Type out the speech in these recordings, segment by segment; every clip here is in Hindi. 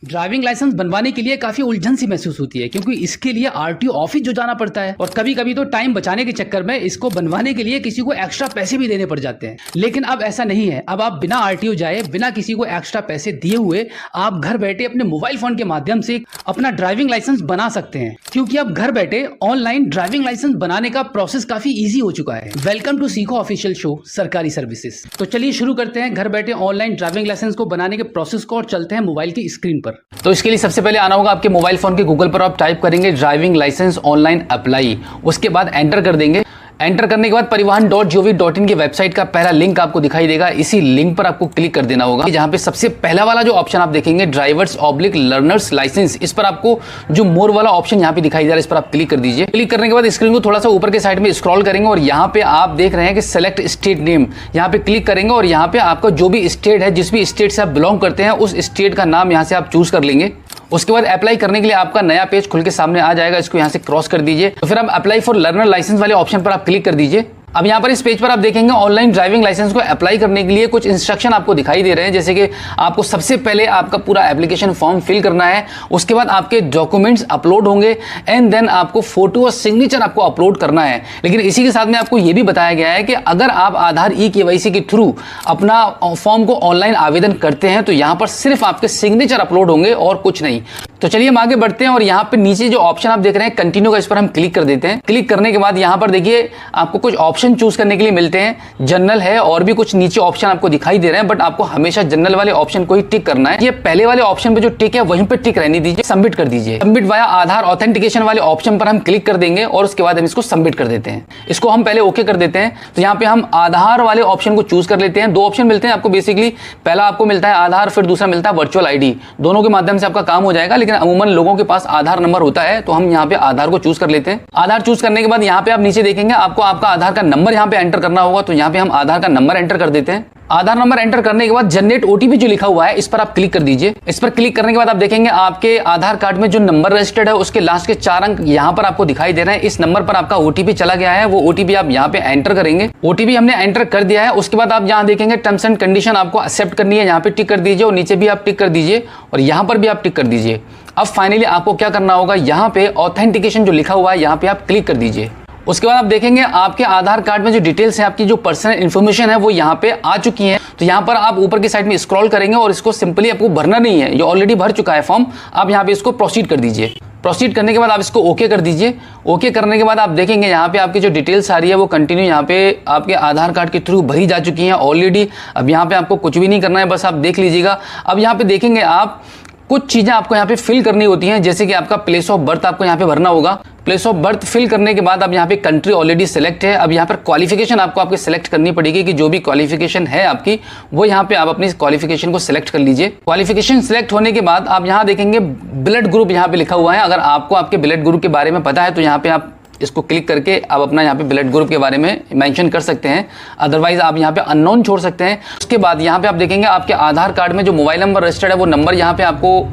ड्राइविंग लाइसेंस बनवाने के लिए काफी उलझन सी महसूस होती है क्योंकि इसके लिए आरटीओ ऑफिस जो जाना पड़ता है और कभी कभी तो टाइम बचाने के चक्कर में इसको बनवाने के लिए किसी को एक्स्ट्रा पैसे भी देने पड़ जाते हैं। लेकिन अब ऐसा नहीं है। अब आप बिना आरटीओ जाए, बिना किसी को एक्स्ट्रा पैसे दिए हुए आप घर बैठे अपने मोबाइल फोन के माध्यम से अपना ड्राइविंग लाइसेंस बना सकते हैं, क्योंकि अब घर बैठे ऑनलाइन ड्राइविंग लाइसेंस बनाने का प्रोसेस काफी ईजी हो चुका है। वेलकम टू सीखो ऑफिशियल शो सरकारी सर्विसेज। तो चलिए शुरू करते हैं घर बैठे ऑनलाइन ड्राइविंग लाइसेंस को बनाने के प्रोसेस को और चलते हैं मोबाइल की स्क्रीन पर। तो इसके लिए सबसे पहले आना होगा आपके मोबाइल फोन के गूगल पर, आप टाइप करेंगे ड्राइविंग लाइसेंस ऑनलाइन अप्लाई, उसके बाद एंटर कर देंगे। एंटर करने के बाद परिवहन.gov.in की वेबसाइट का पहला लिंक आपको दिखाई देगा। इसी लिंक पर आपको क्लिक कर देना होगा, जहां पे सबसे पहला वाला जो ऑप्शन आप देखेंगे ड्राइवर्स ऑब्लिक लर्नर्स लाइसेंस, इस पर आपको जो मोर वाला ऑप्शन यहां पे दिखाई दे रहा है, इस पर आप क्लिक कर दीजिए। क्लिक करने के बाद स्क्रीन को थोड़ा सा ऊपर के साइड में स्क्रॉल करेंगे और यहां पे आप देख रहे हैं कि सेलेक्ट स्टेट नेम, यहां पे क्लिक करेंगे और यहां पे आपका जो भी स्टेट है, जिस भी स्टेट से आप बिलोंग करते हैं, उस स्टेट का नाम यहां से आप चूज कर लेंगे। उसके बाद अप्लाई करने के लिए आपका नया पेज खुल के सामने आ जाएगा, इसको यहां से क्रॉस कर दीजिए। तो फिर आप अप्लाई फॉर लर्नर लाइसेंस वाले ऑप्शन पर आप क्लिक कर दीजिए। अब यहाँ पर इस पेज पर आप देखेंगे ऑनलाइन ड्राइविंग लाइसेंस को अप्लाई करने के लिए कुछ इंस्ट्रक्शन आपको दिखाई दे रहे हैं, जैसे कि आपको सबसे पहले आपका पूरा एप्लीकेशन फॉर्म फिल करना है, उसके बाद आपके डॉक्यूमेंट्स अपलोड होंगे एंड देन आपको फोटो और सिग्नेचर आपको अपलोड करना है। लेकिन इसी के साथ में आपको यह भी बताया गया है कि अगर आप आधार ई-केवाईसी के थ्रू अपना फॉर्म को ऑनलाइन आवेदन करते हैं तो यहाँ पर सिर्फ आपके सिग्नेचर अपलोड होंगे और कुछ नहीं। तो चलिए हम आगे बढ़ते हैं और यहाँ पे नीचे जो ऑप्शन आप देख रहे हैं कंटिन्यू का, इस पर हम क्लिक कर देते हैं। क्लिक करने के बाद यहाँ पर देखिए आपको कुछ ऑप्शन चूज करने के लिए मिलते हैं। जनरल है और भी कुछ नीचे ऑप्शन आपको दिखाई दे रहे हैं, बट आपको हमेशा जनरल वाले ऑप्शन को ही टिक करना है। ये पहले वाले ऑप्शन पे जो टिक है वहीं पे टिक रहने दीजिए, सबमिट कर दीजिए। सबमिट वाया आधार ऑथेंटिकेशन वाले ऑप्शन पर हम क्लिक कर देंगे और उसके बाद हम इसको सबमिट कर देते हैं। इसको हम पहले ओके कर देते हैं। तो यहाँ पे हम आधार वाले ऑप्शन को चूज कर लेते हैं। दो ऑप्शन मिलते हैं आपको बेसिकली, पहला आपको मिलता है आधार, फिर दूसरा मिलता है वर्चुअल आईडी। दोनों के माध्यम से आपका काम हो जाएगा, लेकिन अमूमन लोगों के पास आधार नंबर होता है, तो हम यहाँ पे आधार को चूज कर लेते हैं। आधार चूज करने के बाद यहाँ पे आप नीचे देखेंगे आपको आपका आधार का नंबर यहाँ पे एंटर करना होगा, तो यहाँ पे हम आधार का नंबर एंटर कर देते हैं। आधार नंबर एंटर करने के बाद जनरेट ओटीपी जो लिखा हुआ है, इस पर आप क्लिक कर दीजिए। इस पर क्लिक करने के बाद आप देखेंगे आपके आधार कार्ड में जो नंबर रजिस्टर्ड है उसके लास्ट के 4 अंक यहाँ पर आपको दिखाई दे रहे हैं। इस नंबर पर आपका ओटीपी चला गया है, वो ओटीपी आप यहाँ पे एंटर करेंगे। ओटीपी हमने एंटर कर दिया है। उसके बाद आप यहाँ देखेंगे टर्म्स एंड कंडीशन आपको एक्सेप्ट करनी है, यहाँ पे टिक कर दीजिए और नीचे भी आप टिक कर दीजिए और यहाँ पर भी आप टिक कर दीजिए। अब फाइनली आपको क्या करना होगा, यहाँ पे ऑथेंटिकेशन जो लिखा हुआ है यहाँ पे आप क्लिक कर दीजिए। उसके बाद आप देखेंगे आपके आधार कार्ड में जो डिटेल्स है, आपकी जो पर्सनल इंफॉर्मेशन है वो यहाँ पे आ चुकी है। तो यहाँ पर आप ऊपर की साइड में स्क्रॉल करेंगे और इसको सिंपली आपको भरना नहीं है, ये ऑलरेडी भर चुका है फॉर्म। आप यहाँ पे इसको प्रोसीड कर दीजिए। प्रोसीड करने के बाद आप इसको ओके कर दीजिए। ओके करने के बाद आप देखेंगे यहाँ पे आपकी जो डिटेल्स आ रही है वो कंटिन्यू यहाँ पे आपके आधार कार्ड के थ्रू भरी जा चुकी हैं ऑलरेडी। अब यहाँ पे आपको कुछ भी नहीं करना है, बस आप देख लीजिएगा। अब यहाँ पे देखेंगे आप कुछ चीजें आपको यहाँ पे फिल करनी होती हैं, जैसे कि आपका प्लेस ऑफ बर्थ आपको यहाँ पे भरना होगा। प्लेस ऑफ बर्थ फिल करने के बाद अब यहाँ पे कंट्री ऑलरेडी सिलेक्ट है। अब यहाँ पर क्वालिफिकेशन आपको आपके सिलेक्ट करनी पड़ेगी कि जो भी क्वालिफिकेशन है आपकी, वो यहाँ पे आप अपनी क्वालिफिकेशन को सिलेक्ट कर लीजिए। क्वालिफिकेशन सिलेक्ट होने के बाद आप यहाँ देखेंगे ब्लड ग्रुप यहाँ पे लिखा हुआ है। अगर आपको आपके ब्लड ग्रुप के बारे में पता है तो यहाँ पे आप इसको क्लिक करके आप अपना यहाँ पे ब्लड ग्रुप के बारे में मेंशन कर सकते हैं, अदरवाइज आप यहाँ पे अननोन छोड़ सकते हैं। उसके बाद यहाँ पे आप देखेंगे आपके आधार कार्ड में जो मोबाइल नंबर रजिस्टर्ड है वो नंबर यहाँ पे आपको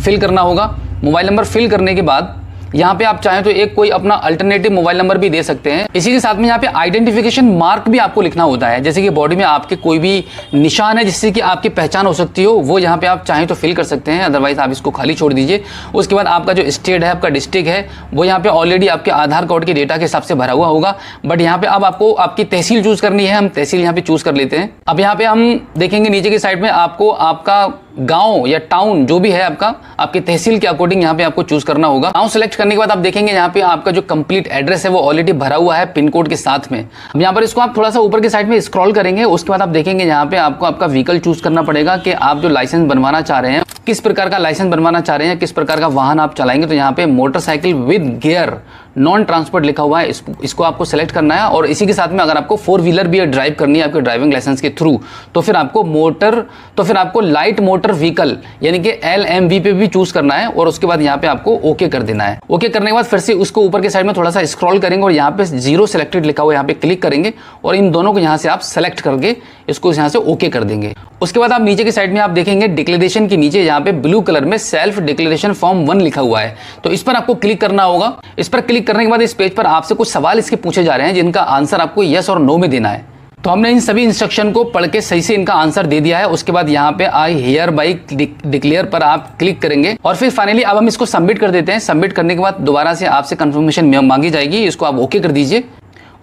फिल करना होगा। मोबाइल नंबर फिल करने के बाद यहाँ पे आप चाहें तो एक कोई अपना अल्टरनेटिव मोबाइल नंबर भी दे सकते हैं। इसी के साथ में यहाँ पे आइडेंटिफिकेशन मार्क भी आपको लिखना होता है, जैसे कि बॉडी में आपके कोई भी निशान है जिससे कि आपकी पहचान हो सकती हो, वो यहाँ पे आप चाहें तो फिल कर सकते हैं, अदरवाइज आप इसको खाली छोड़ दीजिए। उसके बाद आपका जो स्टेट है, आपका डिस्ट्रिक्ट है, वो यहाँ पे ऑलरेडी आपके आधार कार्ड के डेटा के हिसाब से भरा हुआ होगा, बट यहाँ पे अब आपको आपकी तहसील चूज करनी है। हम तहसील यहाँ पे चूज कर लेते हैं। अब यहाँ पे हम देखेंगे नीचे की साइड में आपको आपका गांव या टाउन जो भी है आपका, आपके तहसील के अकॉर्डिंग यहाँ पे आपको चूज करना होगा। गांव सेलेक्ट करने के बाद आप देखेंगे यहाँ पे आपका जो कंप्लीट एड्रेस है वो ऑलरेडी भरा हुआ है पिन कोड के साथ में। अब यहाँ पर इसको आप थोड़ा सा ऊपर के साइड में स्क्रॉल करेंगे। उसके बाद आप देखेंगे यहाँ पे आपको आपका व्हीकल चूज करना पड़ेगा कि आप जो लाइसेंस बनवाना चाह रहे हैं, किस प्रकार का लाइसेंस बनवाना चाह रहे हैं, किस प्रकार का वाहन आप चलाएंगे। तो यहाँ पे motorcycle with gear non transport लिखा हुआ है, इसको आपको सेलेक्ट करना है। और इसी के साथ में अगर आपको 4 व्हीलर भी ड्राइव करनी है आपके ड्राइविंग लाइसेंस के थ्रू, तो फिर आपको लाइट मोटर व्हीकल यानी कि LMV पे भी चूज करना है और उसके बाद यहाँ पे आपको ओके कर देना है। ओके करने के बाद फिर से उसको ऊपर के साइड में थोड़ा सा स्क्रॉल करेंगे और यहाँ पे 0 सिलेक्टेड लिखा हुआ है, यहाँ पे क्लिक करेंगे और इन दोनों को यहाँ से आप सेलेक्ट करके इसको यहाँ से ओके कर देंगे। उसके बाद आप नीचे की साइड में आप देखेंगे डिक्लेरेशन के नीचे यहाँ पे ब्लू कलर में सेल्फ डिक्लेरेशन फॉर्म 1 लिखा हुआ है, तो इस पर आपको क्लिक करना होगा। इस पर क्लिक करने के बाद इस पेज पर आपसे कुछ सवाल इसके पूछे जा रहे हैं जिनका आंसर आपको यस और नो में देना है। तो हमने इन सभी इंस्ट्रक्शन को पढ़ के सही से इनका आंसर दे दिया है। उसके बाद यहाँ पे आई हियर बाई डिक्लेयर पर आप क्लिक करेंगे और फिर फाइनली अब हम इसको सबमिट कर देते हैं। सबमिट करने के बाद दोबारा से आपसे कंफर्मेशन मांगी जाएगी, इसको आप ओके कर दीजिए।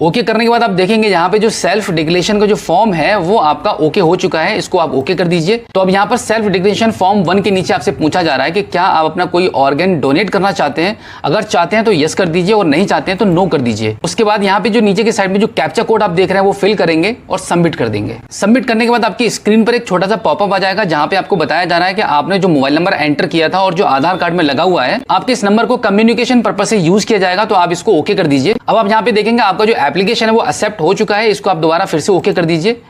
ओके करने के बाद आप देखेंगे यहाँ पे जो सेल्फ डिक्लेरेशन का जो फॉर्म है वो आपका ओके हो चुका है, इसको आप ओके कर दीजिए। तो अब यहाँ पर सेल्फ डिक्लेरेशन फॉर्म 1 के नीचे आपसे पूछा जा रहा है कि क्या आप अपना कोई ऑर्गन डोनेट करना चाहते हैं। अगर चाहते हैं तो यस कर दीजिए और नहीं चाहते हैं तो नो कर दीजिए। उसके बाद यहाँ पे जो नीचे के साइड में जो कैप्चा कोड आप देख रहे हैं वो फिल करेंगे और सबमिट कर देंगे। सबमिट करने के बाद आपकी स्क्रीन पर एक छोटा सा पॉपअप आ जाएगा जहाँ पे आपको बताया जा रहा है कि आपने जो मोबाइल नंबर एंटर किया था और जो आधार कार्ड में लगा हुआ है, आपके इस नंबर को कम्युनिकेशन पर्पज से यूज किया जाएगा, तो आप इसको ओके कर दीजिए। अब आप यहाँ पे देखेंगे आपका जो एप्लीकेशन है वो एक्सेप्ट हो चुका है, इसको आप दोबारा फिर से ओके कर दीजिए।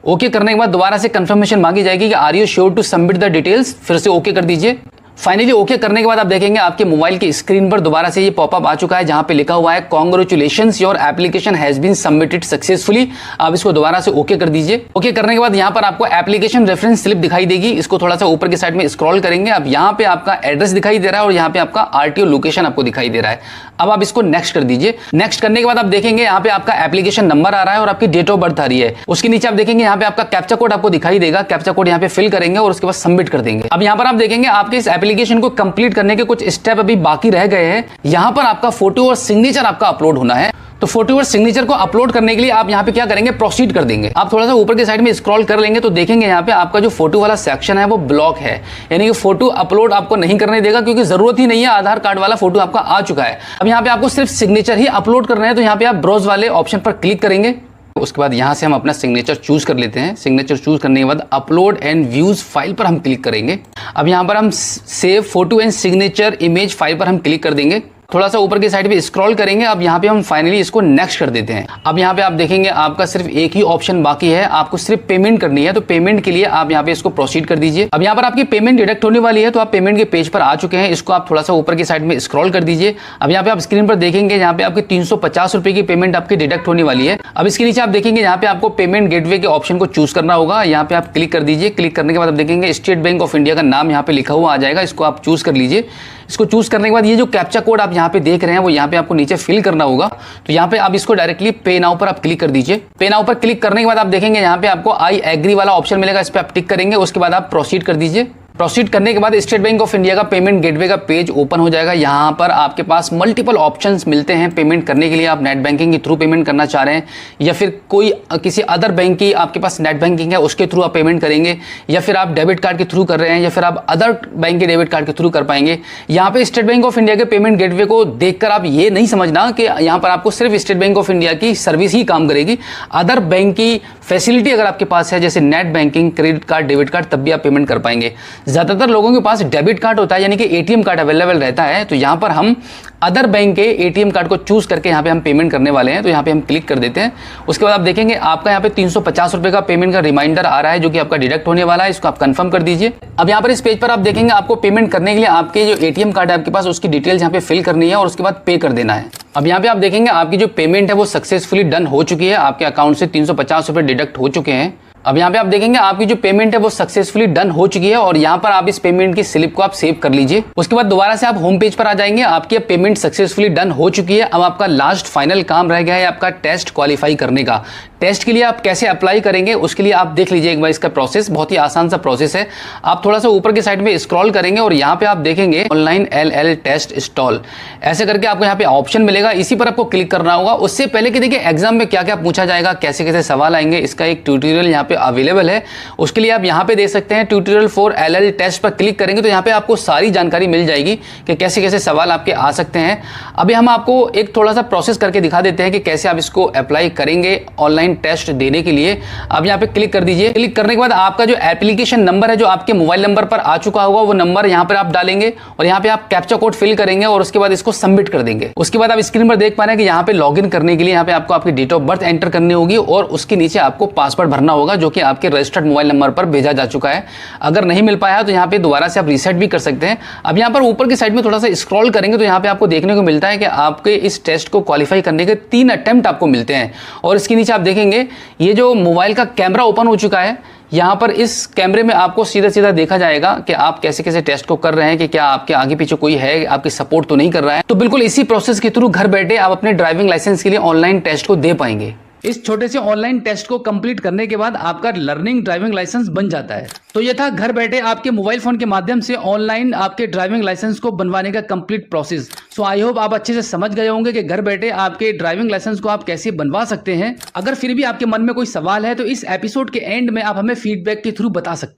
ओके करने के बाद दोबारा से कंफर्मेशन मांगी जाएगी कि are you sure to submit the details, फिर से ओके कर दीजिए। फाइनली ओके करने के बाद आप देखेंगे आपके मोबाइल की स्क्रीन पर दोबारा से ये पॉपअप आ चुका है जहां पे लिखा हुआ है congratulations your application has been submitted successfully. आप इसको दोबारा से ओके कर दीजिए। ओके करने के बाद यहां पर आपको एप्लीकेशन रेफरेंस स्लिप दिखाई देगी, इसको थोड़ा सा ऊपर की साइड में स्क्रॉल करेंगे। अब यहां पे आपका एड्रेस दिखाई दे रहा है और यहां पे आपका आरटीओ लोकेशन आपको दिखाई दे रहा है। अब आप इसको नेक्स्ट कर दीजिए। नेक्स्ट करने के बाद आप देखेंगे यहाँ पे आपका एप्लीकेशन नंबर आ रहा है और आपकी डेट ऑफ बर्थ आ रही है। उसके नीचे आप देखेंगे यहाँ पे आपका कैप्चा कोड आपको दिखाई देगा, कैप्चा कोड यहाँ पे फिल करेंगे और उसके बाद सबमिट कर देंगे। अब यहाँ पर आप देखेंगे आपके इस एप्लीकेशन को कंप्लीट करने के कुछ स्टेप अभी बाकी रह गए हैं। यहाँ पर आपका फोटो और सिग्नेचर आपका अपलोड होना है। तो फोटो और सिग्नेचर को अपलोड करने के लिए आप यहाँ पे क्या करेंगे, प्रोसीड कर देंगे। आप थोड़ा सा ऊपर की साइड में स्क्रॉल कर लेंगे तो देखेंगे यहाँ पे आपका जो फोटो वाला सेक्शन है वो ब्लॉक है, यानी कि फोटो अपलोड आपको नहीं करने देगा क्योंकि जरूरत ही नहीं है, आधार कार्ड वाला फोटो आपका आ चुका है। अब यहाँ पे आपको सिर्फ सिग्नेचर ही अपलोड करना है, तो यहाँ पे आप ब्राउज वाले ऑप्शन पर क्लिक करेंगे। उसके बाद यहाँ से हम अपना सिग्नेचर चूज कर लेते हैं। सिग्नेचर चूज करने के बाद अपलोड एंड व्यूज फाइल पर हम क्लिक करेंगे। अब यहाँ पर हम save photo and signature image file पर हम क्लिक कर देंगे। थोड़ा सा ऊपर की साइड पे स्क्रॉल करेंगे। अब यहाँ पे हम फाइनली इसको नेक्स्ट कर देते हैं। अब यहाँ पे आप देखेंगे आपका सिर्फ एक ही ऑप्शन बाकी है, आपको सिर्फ पेमेंट करनी है। तो पेमेंट के लिए आप यहाँ पे इसको प्रोसीड कर दीजिए। अब यहाँ पर आपकी पेमेंट डिडक्ट होने वाली है, तो आप पेमेंट के पेज पर आ चुके हैं। इसको आप थोड़ा सा ऊपर की साइड में स्क्रॉल कर दीजिए। अब यहाँ पे आप स्क्रीन पर देखेंगे यहाँ पे आपकी 350 रुपए की पेमेंट आपकी डिडक्ट होने वाली है। अब इसके नीचे आप देखेंगे यहाँ पे आपको पेमेंट गेटवे के ऑप्शन को चूज करना होगा। यहाँ पे आप क्लिक कर दीजिए। क्लिक करने के बाद आप देखेंगे स्टेट बैंक ऑफ इंडिया का नाम यहाँ पे लिखा हुआ आ जाएगा, इसको आप चूज कर लीजिए। इसको चूज करने के बाद ये जो कैप्चा कोड आप यहाँ पे देख रहे हैं वो यहाँ पे आपको नीचे फिल करना होगा। तो यहाँ पे आप इसको डायरेक्टली पे नाउ पर आप क्लिक कर दीजिए। पे नाउ पर क्लिक करने के बाद आप देखेंगे यहाँ पे आपको आई एग्री वाला ऑप्शन मिलेगा, इस पे आप टिक करेंगे। उसके बाद आप प्रोसीड कर दीजिए। प्रोसीड करने के बाद स्टेट बैंक ऑफ इंडिया का पेमेंट गेटवे का पेज ओपन हो जाएगा। यहाँ पर आपके पास मल्टीपल ऑप्शंस मिलते हैं पेमेंट करने के लिए। आप नेट बैंकिंग के थ्रू पेमेंट करना चाह रहे हैं या फिर कोई किसी अदर बैंक की आपके पास नेट बैंकिंग है उसके थ्रू आप पेमेंट करेंगे, या फिर आप डेबिट कार्ड के थ्रू कर रहे हैं, या फिर आप अदर बैंक के डेबिट कार्ड के थ्रू कर पाएंगे। यहाँ पे स्टेट बैंक ऑफ इंडिया के पेमेंट गेटवे को देखकर आप ये नहीं समझना कि यहाँ पर आपको सिर्फ स्टेट बैंक ऑफ इंडिया की सर्विस ही काम करेगी। अदर बैंक की फैसिलिटी अगर आपके पास है जैसे net banking, credit card, debit card, तब भी आप पेमेंट कर पाएंगे। ज्यादातर लोगों के पास डेबिट कार्ड होता है यानी कि एटीएम कार्ड अवेलेबल रहता है, तो यहाँ पर हम अदर बैंक के एटीएम कार्ड को चूज करके यहाँ पे हम पेमेंट करने वाले हैं। तो यहाँ पे हम क्लिक कर देते हैं। उसके बाद आप देखेंगे आपका यहाँ पे 350 रुपए का पेमेंट का रिमाइंडर आ रहा है जो कि आपका डिडक्ट होने वाला है, इसको आप कंफर्म कर दीजिए। अब यहाँ पर इस पेज पर आप देखेंगे आपको पेमेंट करने के लिए आपके जो एटीएम कार्ड है आपके पास उसकी डिटेल्स यहाँ पे फिल करनी है और उसके बाद पे कर देना है। अब यहाँ पे आप देखेंगे आपकी जो पेमेंट है वो सक्सेसफुली डन हो चुकी है, आपके अकाउंट से 350 रुपए डिडक्ट हो चुके हैं। अब यहाँ पे आप देखेंगे आपकी जो पेमेंट है वो सक्सेसफुली डन हो चुकी है और यहाँ पर आप इस पेमेंट की स्लिप को आप सेव कर लीजिए। उसके बाद दोबारा से आप होम पेज पर आ जाएंगे। आपकी पेमेंट सक्सेसफुली डन हो चुकी है। अब आपका लास्ट फाइनल काम रह गया है आपका टेस्ट क्वालिफाई करने का। टेस्ट के लिए आप कैसे अप्लाई करेंगे उसके लिए आप देख लीजिए एक बार इसका प्रोसेस, बहुत ही आसान सा प्रोसेस है। आप थोड़ा सा ऊपर की साइड में स्क्रॉल करेंगे और यहाँ पे आप देखेंगे ऑनलाइन LL टेस्ट इंस्टॉल, ऐसे करके आपको यहाँ पे ऑप्शन मिलेगा, इसी पर आपको क्लिक करना होगा। उससे पहले कि देखिए एग्जाम में क्या क्या पूछा जाएगा, कैसे कैसे सवाल आएंगे, इसका एक ट्यूटोरियल यहाँ पे अवेलेबल है। उसके लिए आप यहाँ पे देख सकते हैं ट्यूटोरियल फॉर LL टेस्ट पर क्लिक करेंगे तो यहाँ पे आपको सारी जानकारी मिल जाएगी कि कैसे कैसे सवाल आपके आ सकते हैं। अभी हम आपको एक थोड़ा सा प्रोसेस करके दिखा देते हैं कि कैसे आप इसको अप्लाई करेंगे ऑनलाइन टेस्ट देने के लिए। अब यहाँ पे क्लिक कर दीजिए। क्लिक करने के बाद आपका जो एप्लीकेशन नंबर है जो आपके मोबाइल नंबर पर आ चुका होगा वो नंबर यहाँ पर आप डालेंगे और यहाँ पे आप कैप्चा कोड फिल करेंगे और उसके बाद इसको सबमिट कर देंगे। उसके बाद आप स्क्रीन पर देख पा रहे हैं कि यहाँ पे लॉगिन करने के लिए यहाँ पे आपको आपकी डेट ऑफ बर्थ एंटर करनी होगी और उसके नीचे आपको पासवर्ड भरना होगा जो कि आपके रजिस्टर्ड मोबाइल नंबर पर भेजा जा चुका है। अगर नहीं मिल पाया तो यहाँ पे दोबारा से आप रीसेट भी कर सकते हैं। अब यहाँ पर ऊपर की साइड में थोड़ा सा स्क्रॉल करेंगे तो यहाँ पे आपको देखने को मिलता है कि आपके इस टेस्ट को क्वालिफाई करने के 3 अटेम्प्ट आपको मिलते हैं और इसके नीचे आप देखेंगे ये जो मोबाइल का कैमरा ओपन हो चुका है। यहाँ पर इस कैमरे में आपको सीधा सीधा देखा जाएगा कि आप कैसे कैसे टेस्ट को कर रहे हैं, कि क्या आपके आगे पीछे कोई है, आपकी सपोर्ट तो नहीं कर रहा है। तो बिल्कुल इसी प्रोसेस के थ्रू घर बैठे आप अपने ड्राइविंग लाइसेंस के लिए ऑनलाइन टेस्ट को दे पाएंगे। इस छोटे से ऑनलाइन टेस्ट को कंप्लीट करने के बाद आपका लर्निंग ड्राइविंग लाइसेंस बन जाता है। तो ये था घर बैठे आपके मोबाइल फोन के माध्यम से ऑनलाइन आपके ड्राइविंग लाइसेंस को बनवाने का complete process. So I hope आप अच्छे से समझ गए होंगे कि घर बैठे आपके ड्राइविंग लाइसेंस को आप कैसे बनवा सकते हैं। अगर फिर भी आपके मन में कोई सवाल है तो इस एपिसोड के एंड में आप हमें फीडबैक के थ्रू बता सकते हैं।